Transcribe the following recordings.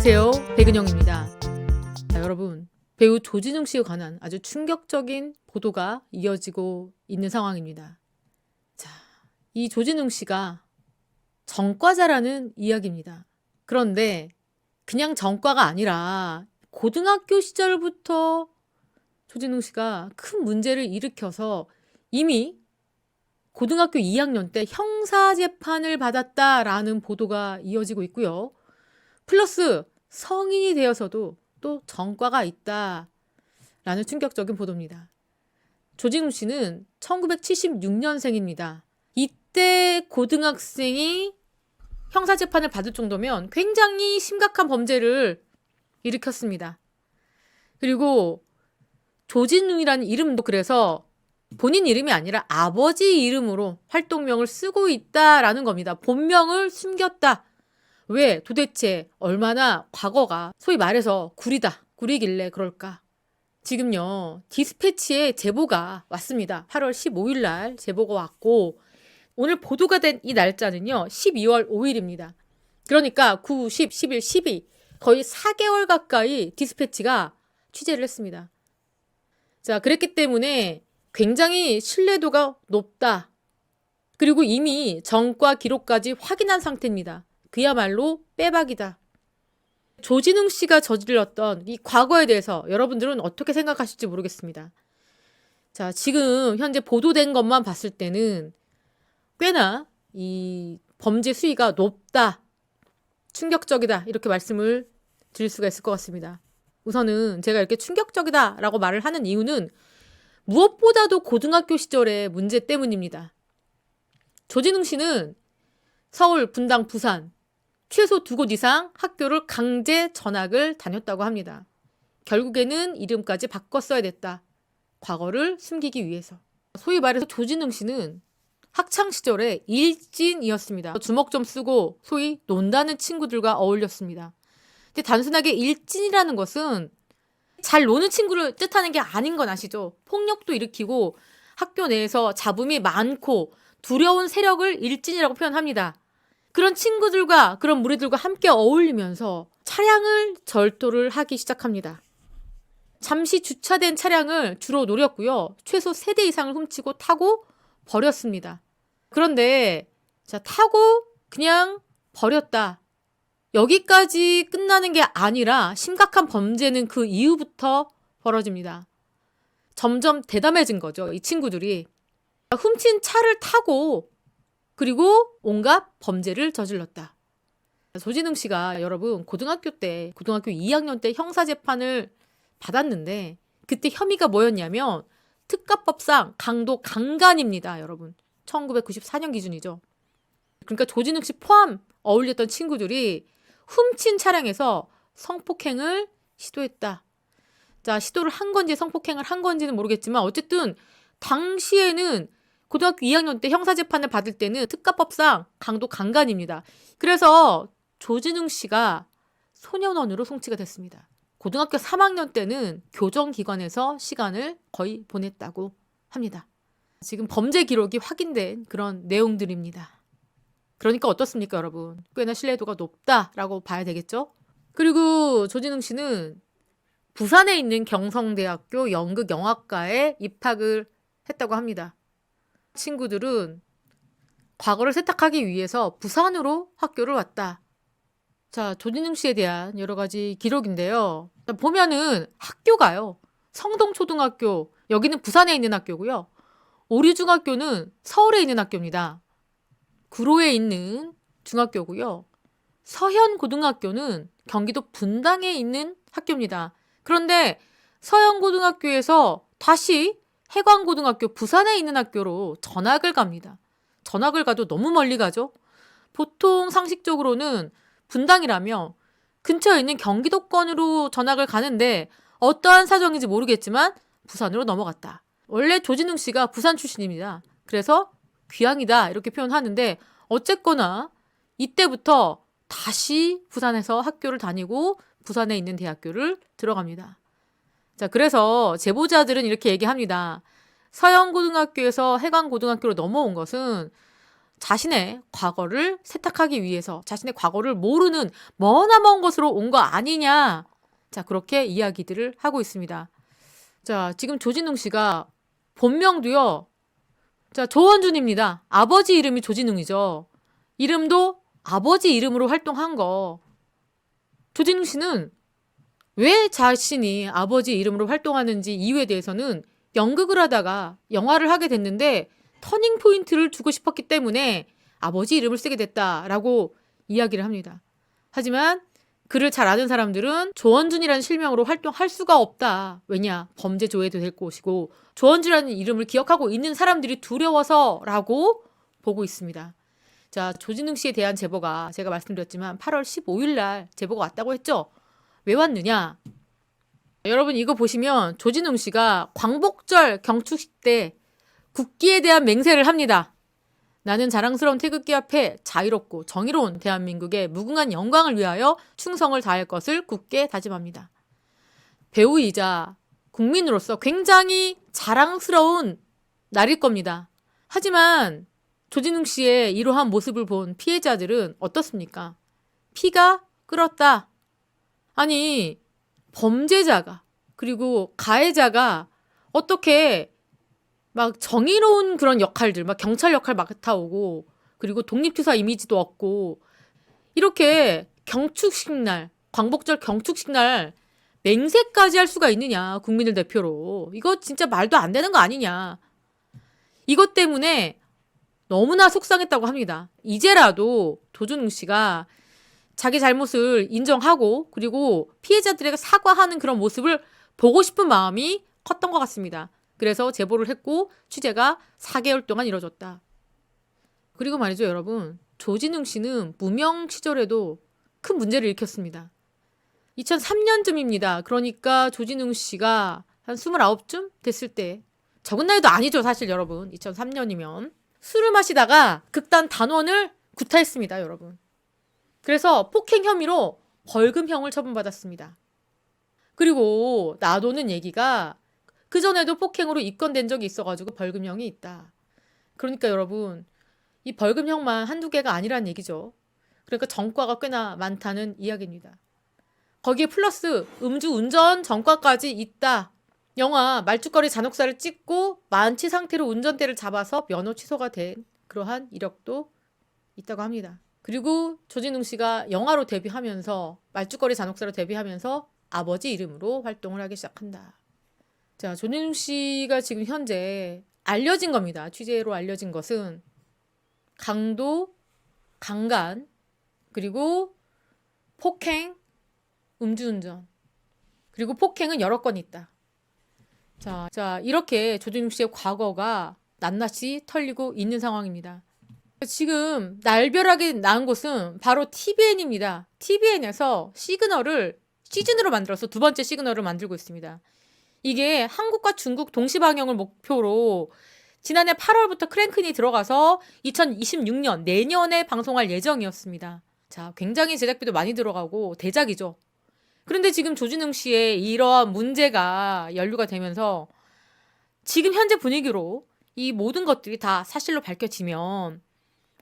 안녕하세요, 백은영입니다. 여러분, 배우 조진웅 씨에 관한 아주 충격적인 보도가 이어지고 있는 상황입니다. 자, 이 조진웅 씨가 전과자라는 이야기입니다. 그런데 그냥 전과가 아니라 고등학교 시절부터 조진웅 씨가 큰 문제를 일으켜서 이미 고등학교 2학년 때 형사재판을 받았다라는 보도가 이어지고 있고요. 플러스 성인이 되어서도 또 전과가 있다라는 충격적인 보도입니다. 조진웅 씨는 1976년생입니다. 이때 고등학생이 형사재판을 받을 정도면 굉장히 심각한 범죄를 일으켰습니다. 그리고 조진웅이라는 이름도 그래서 본인 이름이 아니라 아버지 이름으로 활동명을 쓰고 있다라는 겁니다. 본명을 숨겼다. 왜 도대체 얼마나 과거가 소위 말해서 구리길래 그럴까? 지금요, 디스패치에 제보가 왔습니다. 8월 15일 날 제보가 왔고 오늘 보도가 된 이 날짜는요 12월 5일입니다. 그러니까 9, 10, 11, 12 거의 4개월 가까이 디스패치가 취재를 했습니다. 자, 그랬기 때문에 굉장히 신뢰도가 높다. 그리고 이미 전과 기록까지 확인한 상태입니다. 그야말로 빼박이다. 조진웅 씨가 저질렀던 이 과거에 대해서 여러분들은 어떻게 생각하실지 모르겠습니다. 자, 지금 현재 보도된 것만 봤을 때는 꽤나 이 범죄 수위가 높다, 충격적이다 이렇게 말씀을 드릴 수가 있을 것 같습니다. 우선은 제가 이렇게 충격적이다라고 말을 하는 이유는 무엇보다도 고등학교 시절의 문제 때문입니다. 조진웅 씨는 서울, 분당, 부산 최소 2곳 이상 학교를 강제 전학을 다녔다고 합니다. 결국에는 이름까지 바꿨어야 됐다. 과거를 숨기기 위해서. 소위 말해서 조진웅 씨는 학창시절에 일진이었습니다. 주먹 좀 쓰고 소위 논다는 친구들과 어울렸습니다. 근데 단순하게 일진이라는 것은 잘 노는 친구를 뜻하는 게 아닌 건 아시죠? 폭력도 일으키고 학교 내에서 잡음이 많고 두려운 세력을 일진이라고 표현합니다. 그런 친구들과 그런 무리들과 함께 어울리면서 차량을 절도를 하기 시작합니다. 잠시 주차된 차량을 주로 노렸고요. 최소 3대 이상을 훔치고 타고 버렸습니다. 그런데 자, 타고 그냥 버렸다. 여기까지 끝나는 게 아니라 심각한 범죄는 그 이후부터 벌어집니다. 점점 대담해진 거죠. 이 친구들이. 훔친 차를 타고 그리고 온갖 범죄를 저질렀다. 조진웅 씨가 여러분 고등학교 2학년 때 형사재판을 받았는데 그때 혐의가 뭐였냐면 특가법상 강도 강간입니다. 여러분 1994년 기준이죠. 그러니까 조진웅 씨 포함 어울렸던 친구들이 훔친 차량에서 성폭행을 시도했다. 자, 시도를 한 건지 성폭행을 한 건지는 모르겠지만 어쨌든 당시에는 고등학교 2학년 때 형사재판을 받을 때는 특가법상 강도 강간입니다. 그래서 조진웅 씨가 소년원으로 송치가 됐습니다. 고등학교 3학년 때는 교정기관에서 시간을 거의 보냈다고 합니다. 지금 범죄 기록이 확인된 그런 내용들입니다. 그러니까 어떻습니까, 여러분? 꽤나 신뢰도가 높다라고 봐야 되겠죠? 그리고 조진웅 씨는 부산에 있는 경성대학교 연극영화과에 입학을 했다고 합니다. 친구들은 과거를 세탁하기 위해서 부산으로 학교를 왔다. 자, 조진웅 씨에 대한 여러 가지 기록인데요. 보면은 학교가요. 성동초등학교, 여기는 부산에 있는 학교고요. 오류중학교는 서울에 있는 학교입니다. 구로에 있는 중학교고요. 서현고등학교는 경기도 분당에 있는 학교입니다. 그런데 서현고등학교에서 다시 해광고등학교 부산에 있는 학교로 전학을 갑니다. 전학을 가도 너무 멀리 가죠. 보통 상식적으로는 분당이라면 근처에 있는 경기도권으로 전학을 가는데 어떠한 사정인지 모르겠지만 부산으로 넘어갔다. 원래 조진웅 씨가 부산 출신입니다. 그래서 귀향이다 이렇게 표현하는데 어쨌거나 이때부터 다시 부산에서 학교를 다니고 부산에 있는 대학교를 들어갑니다. 자, 그래서 제보자들은 이렇게 얘기합니다. 서영고등학교에서 해광고등학교로 넘어온 것은 자신의 과거를 세탁하기 위해서 자신의 과거를 모르는 머나먼 곳으로 온 거 아니냐. 자, 그렇게 이야기들을 하고 있습니다. 자, 지금 조진웅 씨가 본명도요. 자, 조원준입니다. 아버지 이름이 조진웅이죠. 이름도 아버지 이름으로 활동한 거. 조진웅 씨는 왜 자신이 아버지 이름으로 활동하는지 이유에 대해서는 연극을 하다가 영화를 하게 됐는데 터닝 포인트를 주고 싶었기 때문에 아버지 이름을 쓰게 됐다라고 이야기를 합니다. 하지만 그를 잘 아는 사람들은 조원준이라는 실명으로 활동할 수가 없다. 왜냐? 범죄 조회도 될 것이고 조원준이라는 이름을 기억하고 있는 사람들이 두려워서라고 보고 있습니다. 자, 조진웅 씨에 대한 제보가 제가 말씀드렸지만 8월 15일 날 제보가 왔다고 했죠. 왜 왔느냐? 여러분 이거 보시면 조진웅 씨가 광복절 경축식 때 국기에 대한 맹세를 합니다. 나는 자랑스러운 태극기 앞에 자유롭고 정의로운 대한민국의 무궁한 영광을 위하여 충성을 다할 것을 굳게 다짐합니다. 배우이자 국민으로서 굉장히 자랑스러운 날일 겁니다. 하지만 조진웅 씨의 이러한 모습을 본 피해자들은 어떻습니까? 피가 끓었다. 아니, 범죄자가 그리고 가해자가 어떻게 막 정의로운 그런 역할들, 막 경찰 역할 맡아오고 그리고 독립투사 이미지도 없고 이렇게 경축식 날, 광복절 경축식 날 맹세까지 할 수가 있느냐, 국민을 대표로. 이거 진짜 말도 안 되는 거 아니냐. 이것 때문에 너무나 속상했다고 합니다. 이제라도 조진웅 씨가 자기 잘못을 인정하고 그리고 피해자들에게 사과하는 그런 모습을 보고 싶은 마음이 컸던 것 같습니다. 그래서 제보를 했고 취재가 4개월 동안 이뤄졌다. 그리고 말이죠, 여러분. 조진웅 씨는 무명 시절에도 큰 문제를 일으켰습니다. 2003년쯤입니다. 그러니까 조진웅 씨가 한 29쯤 됐을 때, 적은 나이도 아니죠, 사실 여러분. 2003년이면. 술을 마시다가 극단 단원을 구타했습니다, 여러분. 그래서 폭행 혐의로 벌금형을 처분받았습니다. 그리고 나도는 얘기가 그전에도 폭행으로 입건된 적이 있어가지고 벌금형이 있다. 그러니까 여러분, 이 벌금형만 한두 개가 아니란 얘기죠. 그러니까 전과가 꽤나 많다는 이야기입니다. 거기에 플러스 음주운전 전과까지 있다. 영화 말죽거리 잔혹사를 찍고 만취 상태로 운전대를 잡아서 면허 취소가 된 그러한 이력도 있다고 합니다. 그리고 조진웅 씨가 영화로 데뷔하면서 말죽거리 잔혹사로 데뷔하면서 아버지 이름으로 활동을 하기 시작한다. 자, 조진웅 씨가 지금 현재 알려진 겁니다. 취재로 알려진 것은 강도, 강간, 그리고 폭행, 음주운전, 그리고 폭행은 여러 건 있다. 자, 이렇게 조진웅 씨의 과거가 낱낱이 털리고 있는 상황입니다. 지금 날벼락이 나온 곳은 바로 TVN입니다. TVN에서 시그널을 시즌으로 만들어서 두 번째 시그널을 만들고 있습니다. 이게 한국과 중국 동시 방영을 목표로 지난해 8월부터 크랭큰이 들어가서 2026년 내년에 방송할 예정이었습니다. 자, 굉장히 제작비도 많이 들어가고 대작이죠. 그런데 지금 조진웅 씨의 이러한 문제가 연루가 되면서 지금 현재 분위기로 이 모든 것들이 다 사실로 밝혀지면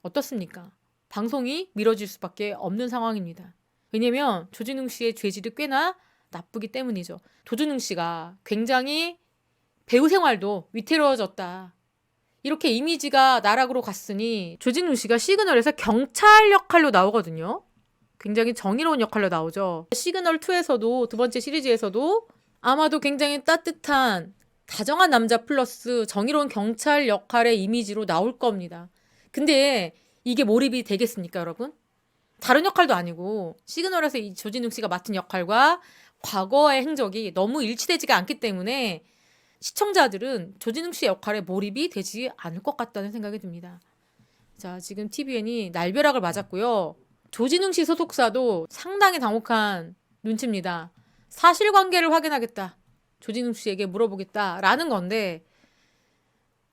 어떻습니까? 방송이 미뤄질 수밖에 없는 상황입니다. 왜냐면 조진웅 씨의 죄질이 꽤나 나쁘기 때문이죠. 조진웅 씨가 굉장히 배우 생활도 위태로워졌다. 이렇게 이미지가 나락으로 갔으니 조진웅 씨가 시그널에서 경찰 역할로 나오거든요. 굉장히 정의로운 역할로 나오죠. 시그널2에서도 두 번째 시리즈에서도 아마도 굉장히 따뜻한 다정한 남자 플러스 정의로운 경찰 역할의 이미지로 나올 겁니다. 근데 이게 몰입이 되겠습니까, 여러분? 다른 역할도 아니고 시그널에서 이 조진웅 씨가 맡은 역할과 과거의 행적이 너무 일치되지가 않기 때문에 시청자들은 조진웅 씨의 역할에 몰입이 되지 않을 것 같다는 생각이 듭니다. 자, 지금 TVN이 날벼락을 맞았고요. 조진웅 씨 소속사도 상당히 당혹한 눈치입니다. 사실관계를 확인하겠다. 조진웅 씨에게 물어보겠다라는 건데,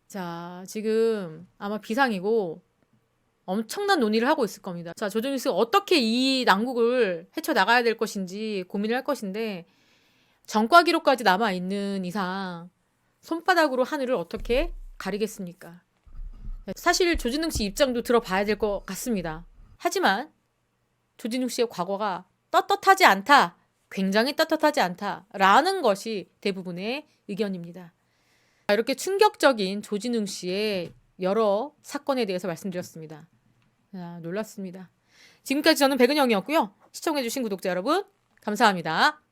자, 지금 아마 비상이고 엄청난 논의를 하고 있을 겁니다. 자, 조진웅 씨가 어떻게 이 난국을 헤쳐나가야 될 것인지 고민을 할 것인데, 전과 기록까지 남아있는 이상 손바닥으로 하늘을 어떻게 가리겠습니까? 사실 조진웅 씨 입장도 들어봐야 될 것 같습니다. 하지만 조진웅 씨의 과거가 떳떳하지 않다, 굉장히 떳떳하지 않다라는 것이 대부분의 의견입니다. 이렇게 충격적인 조진웅 씨의 여러 사건에 대해서 말씀드렸습니다. 놀랐습니다. 지금까지 저는 백은영이었고요. 시청해주신 구독자 여러분 감사합니다.